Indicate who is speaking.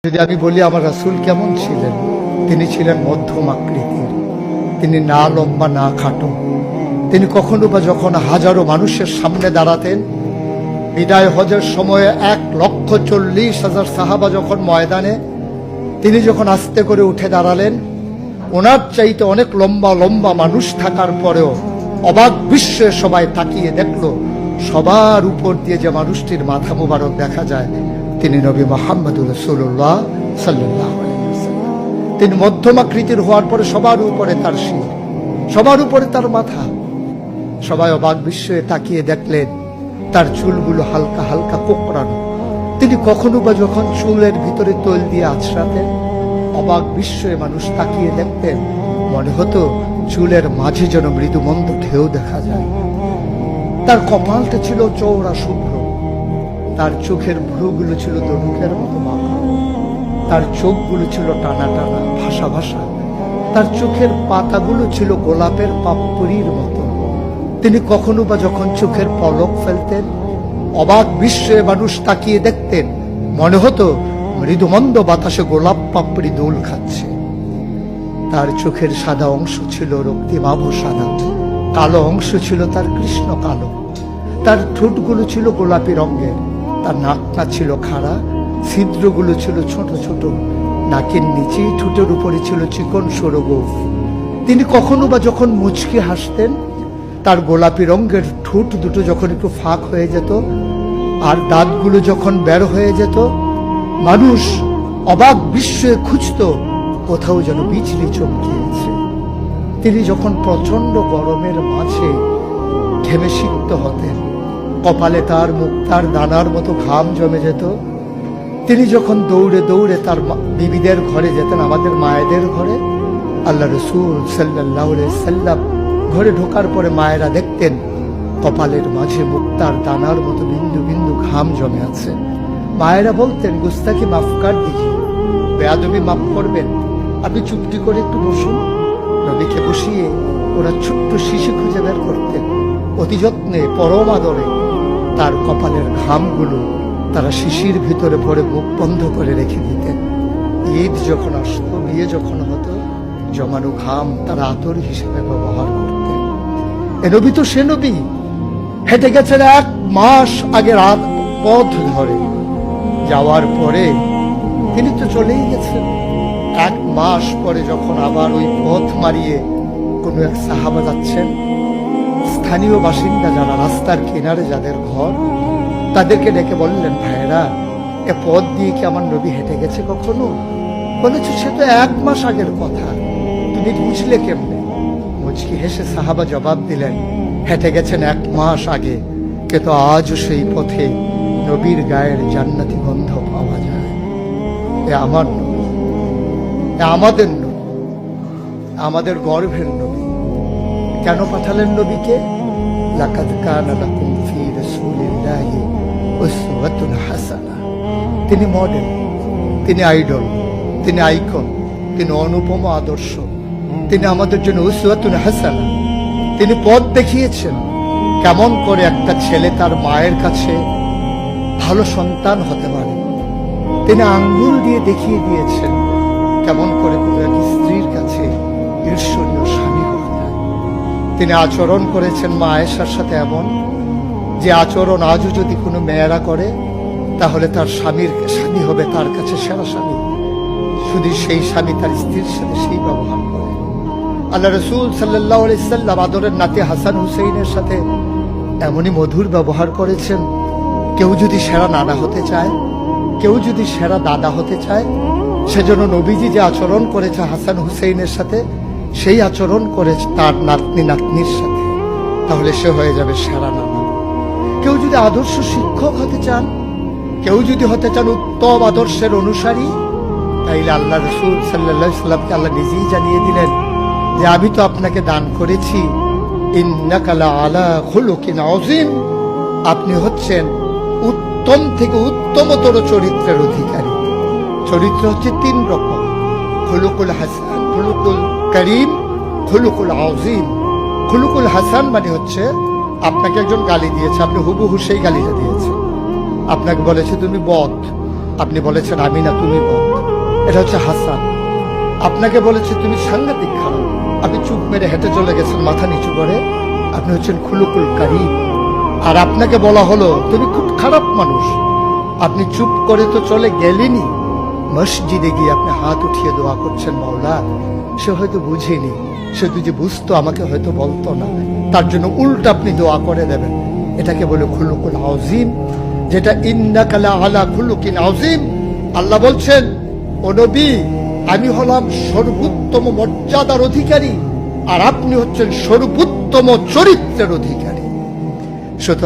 Speaker 1: যদি আমি বলি আমার রাসূল কেমন ছিলেন, তিনি ছিলেন মধ্যম আকৃতির, তিনি না লম্বা না খাটো। তিনি কখনো বা যখন হাজারো মানুষের সামনে দাঁড়াতেন, বিদায় হজের সময়ে 1,40,000 সাহাবা যখন ময়দানে, তিনি যখন আস্তে করে উঠে দাঁড়ালেন, ওনার চাইতে অনেক লম্বা লম্বা মানুষ থাকার পরেও অবাক বিস্ময়ে সবাই তাকিয়ে দেখলো সবার উপর দিয়ে যে মানুষটির মাথা মুবারক দেখা যায় তিনি নবী মুহাম্মদুর রাসূলুল্লাহ সাল্লাল্লাহু আলাইহি ওয়াসাল্লাম। তিনি মধ্যম আকৃতির হওয়ার পরে সবার উপরে তার শির, সবার উপরে তার মাথা। সবাই অবাক বিস্ময়ে তাকিয়ে দেখলেন তার চুলগুলো হালকা হালকা কোঁকড়ানো। তিনি কখনো বা যখন চুলের ভিতরে তৈল দিয়ে আছড়াতেন, অবাক বিস্ময়ে মানুষ তাকিয়ে দেখতেন, মনে হতো চুলের মাঝে যেন মৃদুমন্দ ঢেউ দেখা যায়। তার কপালটা ছিল চওড়া শুভ্র, তার চোখের ভ্রুগুলো ছিল ধনুকের মতো বাঁকা, তার চোখগুলো ছিল টানা টানা ভাসা ভাসা, তার চোখের পাতাগুলো ছিল গোলাপের পাপড়ির মতো। তিনি কখনো বা যখন চোখের পলক ফেলতেন, অবাক বিস্ময়ে মানুষ তাকিয়ে দেখতেন, মনে হতো মৃদুমন্দ বাতাসে গোলাপ পাপড়ি দোল খাচ্ছে। তার চোখের সাদা অংশ ছিল রক্তিমাভ সাদা, কালো অংশ ছিল তার কৃষ্ণ কালো। তার ঠোঁটগুলো ছিল গোলাপি রঙের, তার নাকটা ছিল খাড়া, ছিদ্রগুলো ছিল ছোট ছোট, নাকের নিচে ঠোঁটের উপরে ছিল চিকন সরু গোঁফ। তিনি কখনো বা যখন মুচকি হাসতেন, তার গোলাপি রঙের ঠোঁট দুটো যখন একটু ফাঁক হয়ে যেত আর দাঁতগুলো যখন বের হয়ে যেত, মানুষ অবাক বিস্ময়ে খুঁজত কোথাও যেন বিজলি চমকিয়েছে। তিনি যখন প্রচন্ড গরমের মাঝে ঘেমে সিক্ত হতেন, কপালে তার মুক্তার দানার মতো ঘাম জমে যেত। তিনি যখন দৌড়ে দৌড়ে তার বিবিদের ঘরে যেতেন, আমাদের মায়েদের ঘরে, আল্লাহ রাসূল সাল্লাল্লাহু আলাইহি সাল্লাম ঘরে ঢোকার পরে মায়েরা দেখতেন কপালের মাঝে মুক্তার দানার মতো বিন্দু বিন্দু ঘাম জমে আছে। মায়েরা বলতেন, গুস্তাকি মাফ কর দিজিয়ে, বেয়াদবি মাফ করবেন, আপনি চুপটি করে একটু বসুন। নবীকে বসিয়ে ওরা ছোট্ট শিশু খুঁজে বের করতেন, অতি যত্নে পরম আদরে তার কপালের ঘামগুলো তারা শিশির ভিতরে ভরে মুখ বন্ধ করে রেখে দিতেন। ঈদ যখন আসতো, বিয়ে যখন হতো, জমানো ঘাম তারা আতর হিসেবে ব্যবহার করতেন। এ নবী তো সে নবী, হেঁটে গেছেন 1 মাস আগে রাত পথ ধরে, যাওয়ার পরে তিনি তো চলেই গেছেন। 1 মাস পরে যখন আবার ওই পথ মারিয়ে কোনো এক সাহাবা যাচ্ছেন, স্থানীয় বাসিন্দা যারা রাস্তার কিনারে যাদের ঘর, তাদেরকে ডেকে বললেন, ভাইরা এ পথ দিয়ে কি আমার নবী হেঁটে গেছে কখনো? বলেছে, সে তো 1 মাস আগের কথা, তুমি বুঝলে কেমনে? মুচকি হেসে সাহাবা জবাব দিলেন, হেঁটে গেছেন 1 মাস আগে, কিন্তু আজও সেই পথে নবীর গায়ের জান্নাতি গন্ধ পাওয়া যায়। এ আমার নবী, এ আমাদের নবী, আমাদের গর্ভের নবী। কেন পাঠালেন নবীকে? লাকাদ কানা লাকুম ফি রাসূলিল্লাহি উসওয়াতুন হাসানা। তিনি মডেল, তিনি আইডল, তিনি আইকন, তিনি অনুপম আদর্শ, তিনি আমাদের জন্য উসওয়াতুন হাসানা। তিনি পথ দেখিয়েছেন কেমন করে একটা ছেলে তার মায়ের কাছে ভালো সন্তান হতে পারে। তিনি আঙ্গুল দিয়ে দেখিয়ে দিয়েছেন কেমন করে কোনো এক স্ত্রীর কাছে ঈর্ষণীয় স্বামী হওয়া যায়। তিনি আচরণ করেছেন মা আয়েশার সাথে এমন যে আচরণ আজও যদি কোনো মেয়েরা করে, তাহলে তার স্বামী হবে তার কাছে সেরা স্বামী। শুধু সেই স্বামী তার স্ত্রীর সাথে সেই ব্যবহার করে। আল্লাহ রাসূল সাল্লাল্লাহু আলাইহি সাল্লাম আদরের নাতি হাসান হুসাইনের সাথে এমনই মধুর ব্যবহার করেছেন। কেউ যদি সেরা নানা হতে চায়, কেউ যদি সেরা দাদা হতে চায়, সেজন্য নবীজি যে আচরণ করেছে হাসান হুসাইনের সাথে, সেই আচরণ করেছে তার নাতনি নাতনির সাথে, তাহলে সে হয়ে যাবে সেরা নানা। কেউ যদি আদর্শ শিক্ষক হতে চান, কেউ যদি হতে চান উত্তম আদর্শের অনুসারী, তাইলে আল্লাহ রাসূল সাল্লাল্লাহু আলাইহি সাল্লামকে আল্লাহ নিজেই জানিয়ে দিলেন যে আমি তো আপনাকে দান করেছি, ইন্নাকা লাআলা খুলুকিন আযীম, আপনি হচ্ছেন উত্তম থেকে উত্তমতর চরিত্রের অধিকারী। চরিত্র হচ্ছে 3 রকম, খুলুকুল হাসান, খুলুকুল করিম, খুলুকুল আযীম। খুলুকুল হাসান মানে হচ্ছে আপনাকে একজন গালি দিয়েছে, আপনি হুবহু সেই গালিটা দিয়েছেন। আপনাকে বলেছে তুমি বদ, আপনি বলেছেন আমি না, তুমি বদ। এটা হচ্ছে হাসান। আপনাকে বলেছে তুমি সাংঘাতিক খারাপ, আপনি চুপ মেরে হেঁটে চলে গেছেন মাথা নিচু করে, আপনি হচ্ছেন খুলুকুল কারীম। আর আপনাকে বলা হলো তুমি খুব খারাপ মানুষ, আপনি চুপ করে তো চলে গেলেনি, মসজিদে গিয়ে আপনি হাত উঠিয়ে দোয়া করছেন মাওলা। সে হয়তো বুঝেনি, সে যদি বুঝতো আমাকে হয়তো বলতো না, তার জন্য উল্টা আপনি দোয়া করে দেবেন। এটাকে বলে খুলুকুল আযীম, যেটা ইন্নাকা লা আলা খুলুকিন আযীম। আল্লাহ বলছেন, ও নবী, আমি হলাম সর্বোত্তম মর্যাদার অধিকারী, আর আপনি হচ্ছেন সর্বোত্তম চরিত্রের অধিকারী। সুতরাং